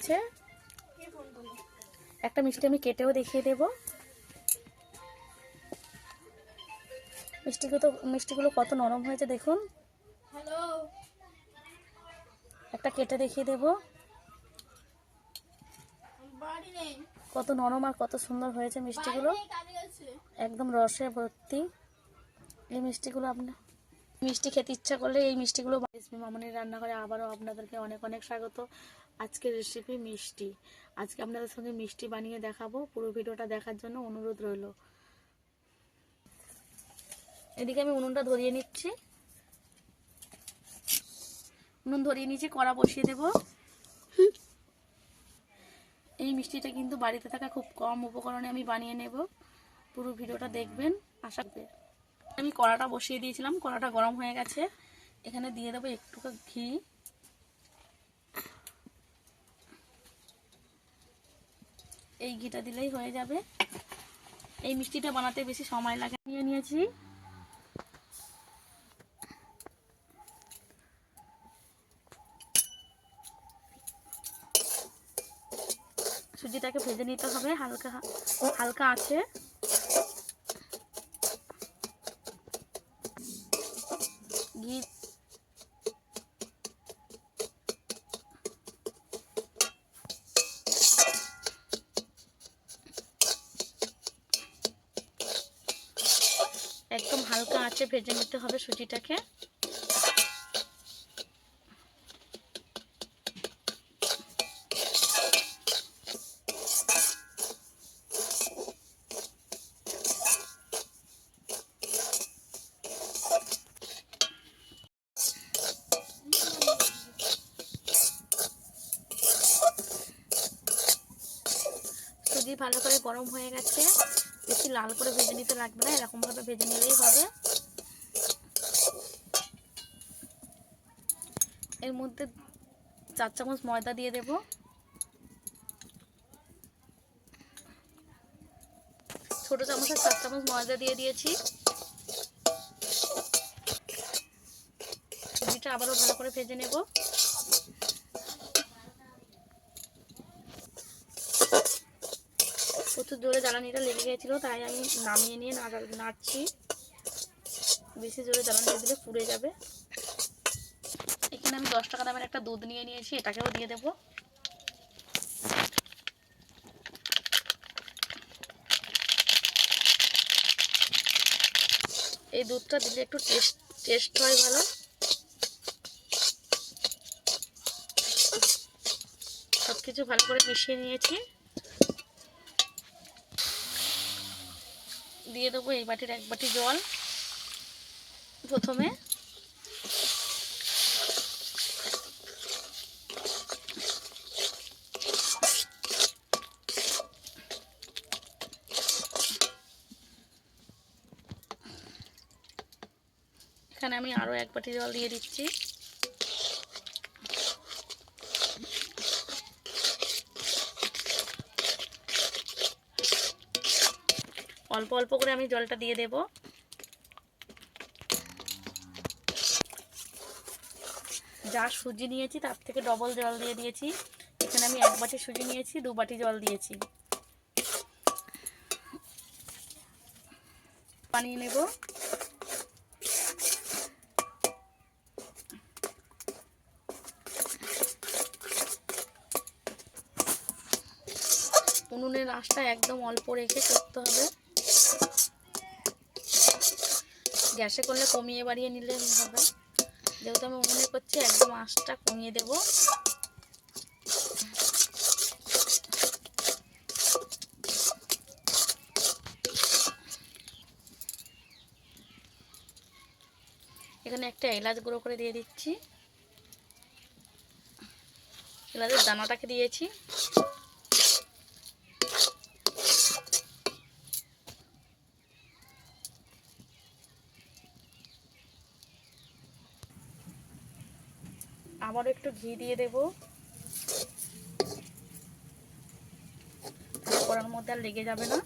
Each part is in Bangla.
হচ্ছে। একটা মিষ্টি আমি কেটেও দেখিয়ে দেব। মিষ্টিগুলো কত নরম হয়েছে দেখুন। একটা কেটে দেখিয়ে দেব, কত নরম আর কত সুন্দর হয়েছে মিষ্টিগুলো, একদম রসে ভর্তি। এই মিষ্টিগুলো আপনার মিষ্টি খেতে ইচ্ছা করলে এই মিষ্টিগুলো রেসিপি মামনির রান্নাঘরে আবারও আপনাদেরকে অনেক অনেক স্বাগত। আজকের রেসিপি মিষ্টি। আজকে আপনাদের সঙ্গে মিষ্টি বানিয়ে দেখাবো। পুরো ভিডিওটা দেখার জন্য অনুরোধ রইল। এদিকে আমি উনুনটা ধরিয়ে নিচ্ছি। উনুন ধরিয়ে নিচ্ছি, কড়া বসিয়ে দেব। এই মিষ্টিটা কিন্তু বাড়িতে থাকা খুব কম উপকরণে আমি বানিয়ে নেব। পুরো ভিডিওটা দেখবেন আশা করি। আমি কড়াটা বসিয়ে দিয়েছিলাম, কড়াটা গরম হয়ে গেছে। এখানে দিয়ে দেবো একটু ঘি। এই ঘিটা দিলেই হয়ে যাবে। এই মিষ্টিটা বানাতে বেশি সময় লাগে। নিয়ে নিয়েছি সুজিটাকে ভেজে নিতে হবে হালকা হালকা আছে। ঘি একদম হালকা আছে ভেজে নিতে হবে সুজিটাকে। সুজি ভালো করে গরম হয়ে গেছে। বেশি লাল করে ভেজে নিতে লাগবে না, এরকম ভাবে ভেজে নিলেই হবে। এর মধ্যে 4 চামচ ময়দা দিয়ে দেব। ছোট চামচের 4 চামচ ময়দা দিয়ে দিয়েছি। সুজিটা আবারও ভালো করে ভেজে নেব। প্রচুর জোরে জ্বালানিটা লেগে গেছিল, তাই আমি নামিয়ে নিয়ে নাড়ছি। বেশি জোরে জ্বালানি দিলে পুড়ে যাবে। এখানে আমি 10 টাকা দামের একটা দুধ নিয়ে নিয়েছি, এটাকেও দিয়ে দেব। এই দুধটা দিলে একটু টেস্ট হয় ভালো। সবকিছু ভালো করে মিশিয়ে নিয়েছি। দিয়ে দেবো এই বাটির 1 বাটি জল। প্রথমে এখানে আমি আরো 1 বাটি জল দিয়ে দিচ্ছি। অল্প অল্প করে আমি জলটা দিয়ে দেব। যা সুজি নিয়েছি তার থেকে ডবল জল দিয়ে দিয়েছি। এখানে আমি 1 বাটি সুজি নিয়েছি, 2 বাটি জল দিয়েছি। বানিয়ে নেব। উনুনের আঁচটা একদম অল্প রেখে করতে হবে। গ্যাসে করলে কমিয়ে বাড়িয়ে নিলে হবে। যেহেতু আমি উনুনে করছি, একদম আঁচটা কমিয়ে দেব। এখানে একটা এলাচ গুঁড়ো করে দিয়ে দিচ্ছি। এলাচের দানাটাকে দিয়েছি। আবারও একটু ঘি দিয়ে দেব। কড়ার মধ্যে আর লেগে যাবে না।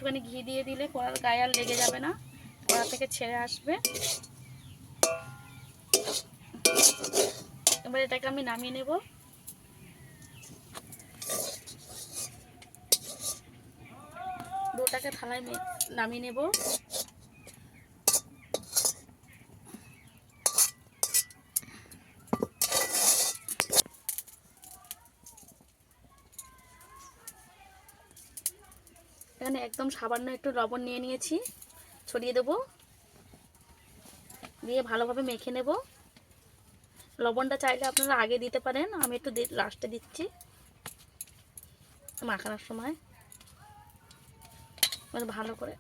একটুখানি ঘি দিয়ে দিলে কড়ার গায়ে আর লেগে যাবে না, কড়া থেকে ছেড়ে আসবে। এবার এটাকে আমি নামিয়ে নেব। ডোটাকে থালায় নামিয়ে নেব। এখানে একদম সামান্য একটু লবণ নিয়ে নিয়েছি, ছড়িয়ে দেব, দিয়ে ভালোভাবে মেখে নেব। লবণটা চাইলে আপনারা আগে দিতে পারেন, আমি একটু লাস্টে দিচ্ছি মাখানোর সময়। মানে ভালো করে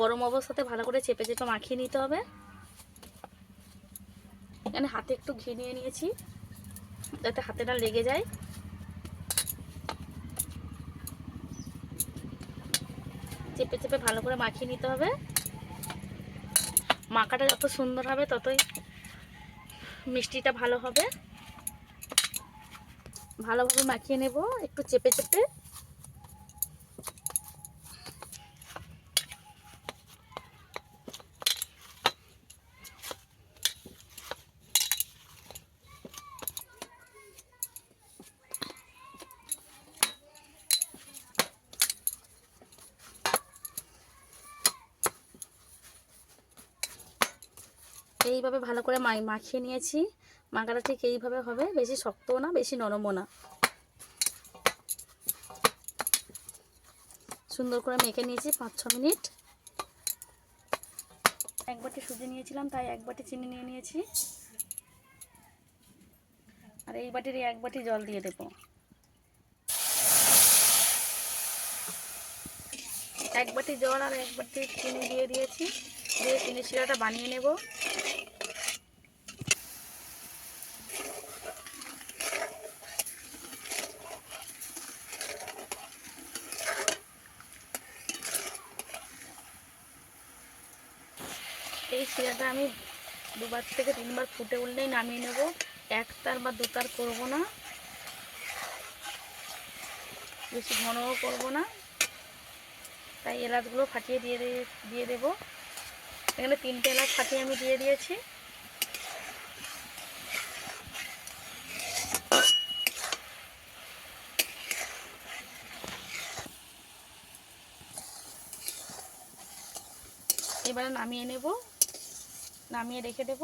গরম অবস্থাতে ভালো করে চেপে চেপে মাখিয়ে নিতে হবে। এখানে হাতে একটু ঘি নিয়ে নিয়েছি যাতে হাতে না লেগে যায়। চেপে চেপে ভালো করে মাখিয়ে নিতে হবে। মাখাটা যত সুন্দর হবে ততই মিষ্টিটা ভালো হবে। ভালোভাবে মাখিয়ে নেব একটু চেপে চেপে। এইভাবে ভালো করে মাখিয়ে নিয়েছি। মাখাটা ঠিক এইভাবে হবে, বেশি শক্তও না বেশি নরমও না। সুন্দর করে মেখে নিয়েছি 5-6 মিনিট। এক বাটি সুজি নিয়েছিলাম তাই 1 বাটি চিনি নিয়ে নিয়েছি, আর এই বাটির 1 বাটি জল দিয়ে দেব। 1 বাটি জল আর 1 বাটি চিনি দিয়ে দিয়েছি, দিয়ে চিনি শিরাটা বানিয়ে নেব। এই শিরাটা আমি 2 থেকে 3 বার ফুটে উঠলেই নামিয়ে নেব। 1 তার বা 2 তার করবো না, বেশি ঘনও করবো না। তাই এলাচগুলো ফাটিয়ে দিয়ে দেবো। এখানে 3টে এলাচ ফাটিয়ে আমি দিয়ে দিয়েছি। এবারে নামিয়ে নেব, নামিয়ে রেখে দেব।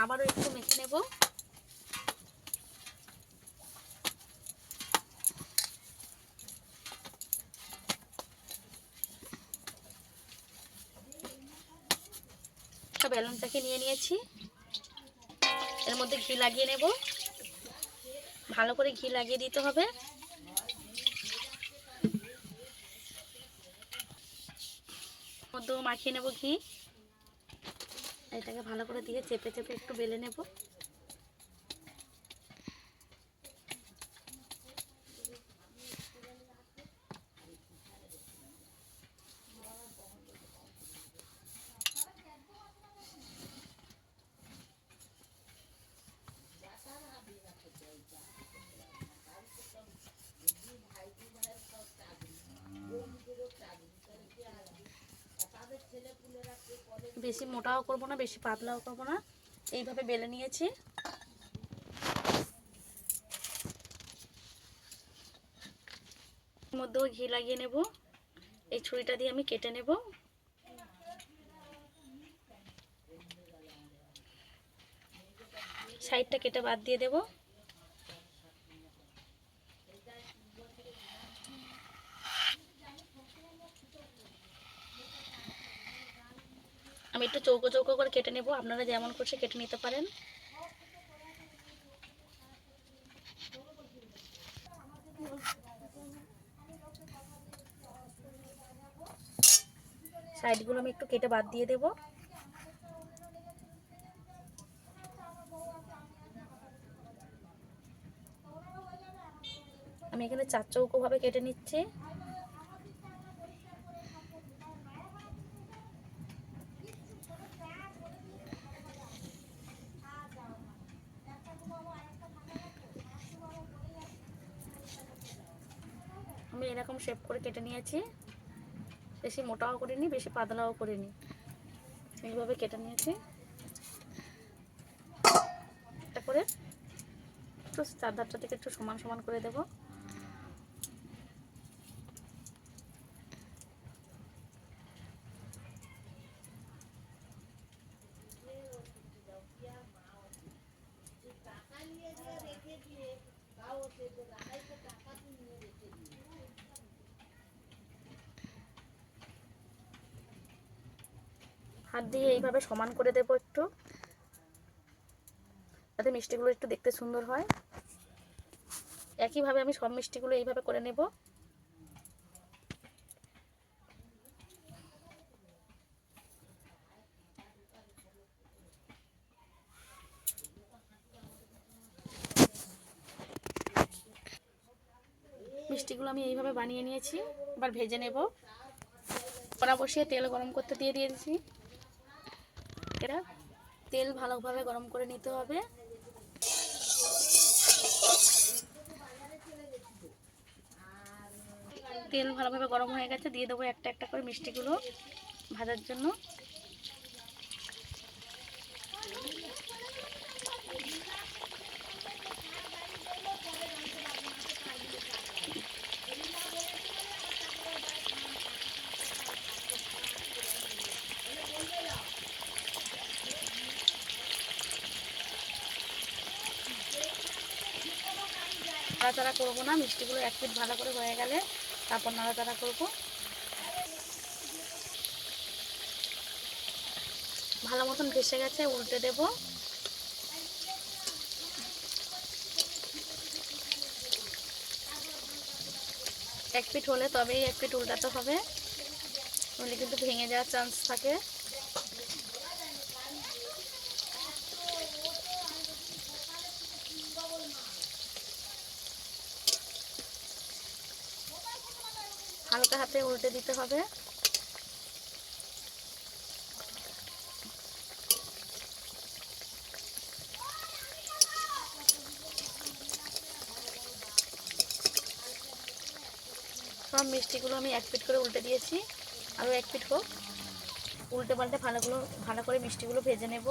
আবারও একটু মেখে নেব। সব বেলনটাকে নিয়ে নিয়েছি, এর মধ্যে ঘি লাগিয়ে নেব। ভালো করে ঘি লাগিয়ে দিতে হবে। মধ্যেও মাখিয়ে নেব ঘি। এটাকে ভালো করে দিয়ে চেপে চেপে একটু বেলে নেব। বেশি মোটাও করব না বেশি পাতলাও করব না, এইভাবে বেলে নিয়েছি। এর মধ্যেও ঘি লাগিয়ে নেব। এই ছুরিটা দিয়ে আমি কেটে নেব। সাইডটা কেটে বাদ দিয়ে দেব। আমি একটু চৌকো চৌকো করে কেটে নেব, আপনারা যেমন খুশি কেটে নিতে পারেন। সাইডগুলো আমি একটু কেটে বাদ দিয়ে দেব। আমি এখানে 4 চৌকো ভাবে কেটে নিচ্ছি। এরকম শেপ করে কেটে নিয়েছি, বেশি মোটাও করিনি বেশি পাতলাও করিনি, এইভাবে কেটে নিয়েছি। একটা করে একটু চারধারটা থেকে একটু সমান সমান করে দেব। হাত দিয়ে এইভাবে সমান করে দেব একটু, যাতে মিষ্টিগুলো একটু দেখতে সুন্দর হয়। একইভাবে আমি সব মিষ্টিগুলো এইভাবে করে নেব। মিষ্টিগুলো আমি এইভাবে বানিয়ে নিয়েছি, এবার ভেজে নেব। কড়া বসিয়ে তেল গরম করতে দিয়ে দিয়েছি। এটা তেল ভালোভাবে গরম করে নিতে হবে। তেল ভালোভাবে গরম হয়ে গেছে, দিয়ে দেবো একটা একটা করে মিষ্টিগুলো ভাজার জন্য। নাড়াচাড়া করবো না, মিষ্টিগুলো এক পিঠ ভালো করে হয়ে গেলে তারপর নাড়াচাড়া করবো। ভালো মতন ভেসে গেছে, উল্টে দেব। এক পিঠ হলে তবেই এক পিঠ উল্টাতে হবে, নইলে কিন্তু ভেঙে যাওয়ার চান্স থাকে। হালকা হাতে উল্টে দিতে হবে। সব মিষ্টিগুলো আমি এক পিঠ করে উল্টে দিয়েছি, আরও এক পিঠ হোক। উল্টে পাল্টে ভালো করে মিষ্টিগুলো ভেজে নেব।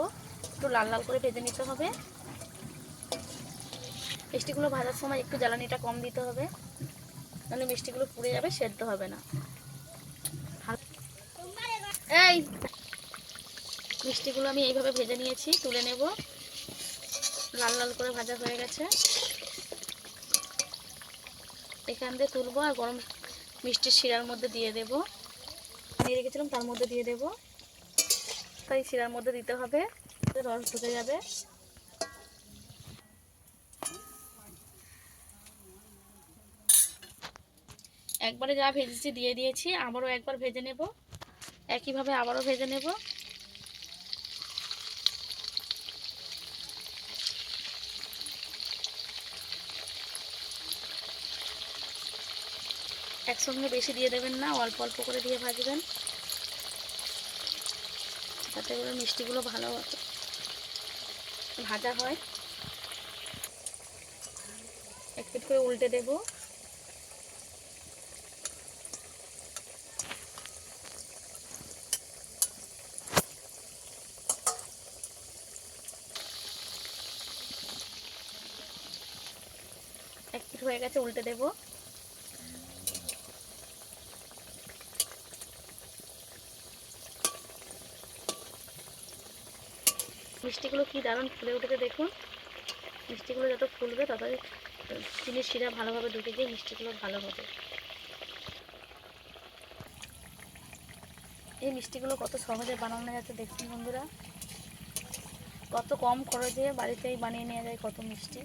একটু লাল লাল করে ভেজে নিতে হবে। মিষ্টিগুলো ভাজার সময় একটু জ্বালানিটা কম দিতে হবে, নাহলে মিষ্টিগুলো পুড়ে যাবে, সেদ্ধ হবে না। এই মিষ্টিগুলো আমি এইভাবে ভেজে নিয়েছি, তুলে নেব। লাল লাল করে ভাজা হয়ে গেছে, এখান দিয়ে তুলবো আর গরম মিষ্টির শিরার মধ্যে দিয়ে দেব। নিয়ে রেখেছিলাম তার মধ্যে দিয়ে দেব। তাই শিরার মধ্যে দিতে হবে, রস ঢুকে যাবে। একবারে যা ভেজেছি দিয়ে দিয়েছি, আবারও একবার ভেজে নেব। একইভাবে আবারও ভেজে নেব। একসঙ্গে বেশি দিয়ে দেবেন না, অল্প অল্প করে দিয়ে ভাজবেন, যাতে করে মিষ্টিগুলো ভালো ভাজা হয়। এক পিঠ করে উল্টে দেব। এক পিঠ হয়ে গেছে, উল্টে দেব। মিষ্টিগুলো কি দারুণ ফুলে উঠেছে দেখুন। মিষ্টিগুলো যত ফুলবে ততই চিনির শিরা ভালোভাবে ঢুকে গিয়ে মিষ্টিগুলো ভালো হবে। এই মিষ্টিগুলো কত সহজে বানানো যাচ্ছে দেখুন বন্ধুরা, কত কম খরচে বাড়িতেই বানিয়ে নেওয়া যায় কত মিষ্টি।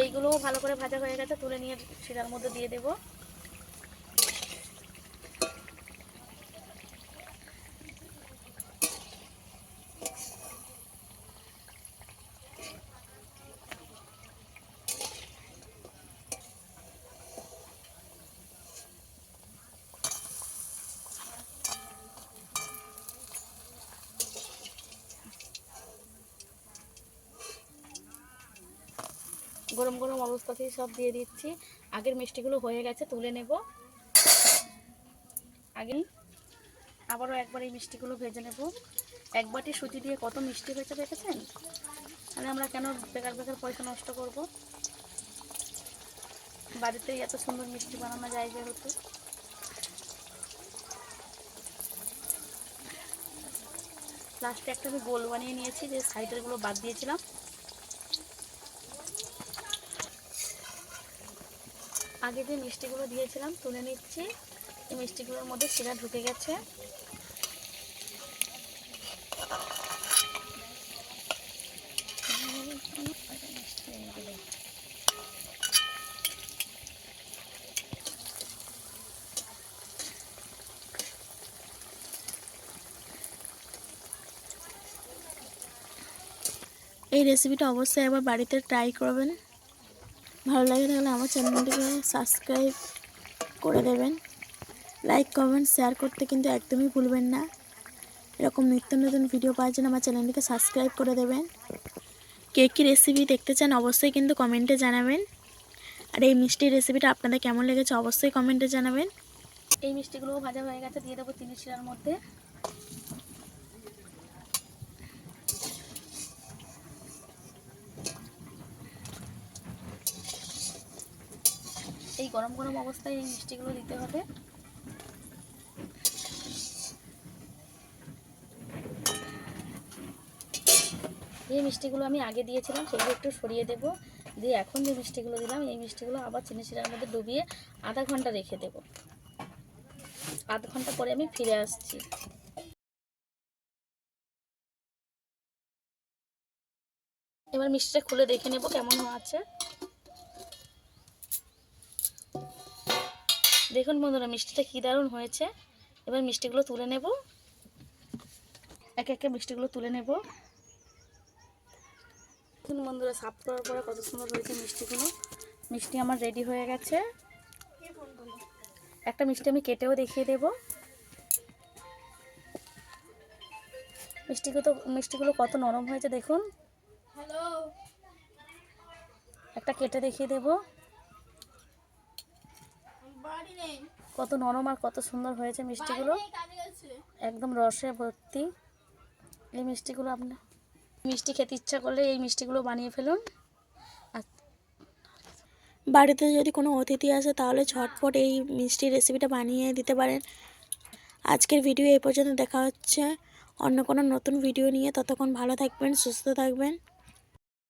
এইগুলোও ভালো করে ভাজা হয়ে গেছে, তুলে নিয়ে শিরার মধ্যে দিয়ে দেব। গরম গরম অবস্থাতেই সব দিয়ে দিচ্ছি। আগের মিষ্টিগুলো হয়ে গেছে, তুলে নেব। আগে আবারও একবার এই মিষ্টিগুলো ভেজে নেব। এক বাটি সুজি দিয়ে কত মিষ্টি হয়েছে দেখেছেন? মানে আমরা কেন বেকার বেকার পয়সা নষ্ট করব, বাড়িতেই এত সুন্দর মিষ্টি বানানো যায় যেহেতু। লাস্টে একটা আমি গোল বানিয়ে নিয়েছি, যে সাইডেরগুলো বাদ দিয়েছিলাম। আগে যে মিষ্টিগুলো দিয়েছিলাম তুলে নিচ্ছি। এই মিষ্টিগুলোর মধ্যে শিরা ঢুকে গেছে। এই রেসিপিটা অবশ্যই একবার বাড়িতে ট্রাই করবেন। ভালো লাগে তাহলে আমার চ্যানেলটিকে সাবস্ক্রাইব করে দেবেন। লাইক কমেন্ট শেয়ার করতে কিন্তু একদমই ভুলবেন না। এরকম নিত্য নতুন ভিডিও পাওয়ার জন্য আমার চ্যানেলটিকে সাবস্ক্রাইব করে দেবেন। কে কী রেসিপি দেখতে চান অবশ্যই কিন্তু কমেন্টে জানাবেন। আর এই মিষ্টির রেসিপিটা আপনাদের কেমন লেগেছে অবশ্যই কমেন্টে জানাবেন। এই মিষ্টিগুলোও ভাজা হয়ে গেছে, দিয়ে দেবো চিনি শিরার মধ্যে। এই গরম গরম অবস্থায় এই মিষ্টিগুলো দিতে হবে। এই মিষ্টিগুলো আমি আগে দিয়েছিলাম, সেগুলো একটু সরিয়ে দেব। দিয়ে এখন যে মিষ্টিগুলো দিলাম এই মিষ্টিগুলো আবার চিনি শিরার মধ্যে ডুবিয়ে আধা ঘন্টা রেখে দেব। আধ ঘন্টা পরে আমি ফিরে আসছি। এবার মিষ্টিটা খুলে দেখে নেব কেমন আছে। দেখুন বন্ধুরা, মিষ্টিটা কী দারুণ হয়েছে। এবার মিষ্টিগুলো তুলে নেব, একে একে মিষ্টিগুলো তুলে নেব। দেখুন বন্ধুরা, সাফ করার পরে কত সুন্দর হয়েছে মিষ্টিগুলো। মিষ্টি আমার রেডি হয়ে গেছে। একটা মিষ্টি আমি কেটেও দেখিয়ে দেব। মিষ্টিগুলো কত নরম হয়েছে দেখুন। একটা কেটে দেখিয়ে দেব। কত নরম আর কত সুন্দর হয়েছে মিষ্টিগুলো, একদম রসে ভর্তি। এই মিষ্টিগুলো আপনার মিষ্টি খেতে ইচ্ছা করলে এই মিষ্টিগুলো বানিয়ে ফেলুন। বাড়িতে যদি কোনো অতিথি আসে তাহলে ঝটপট এই মিষ্টি রেসিপিটা বানিয়ে দিতে পারেন। আজকের ভিডিও এই পর্যন্ত, দেখা হচ্ছে অন্য কোনো নতুন ভিডিও নিয়ে। ততক্ষণ ভালো থাকবেন, সুস্থ থাকবেন।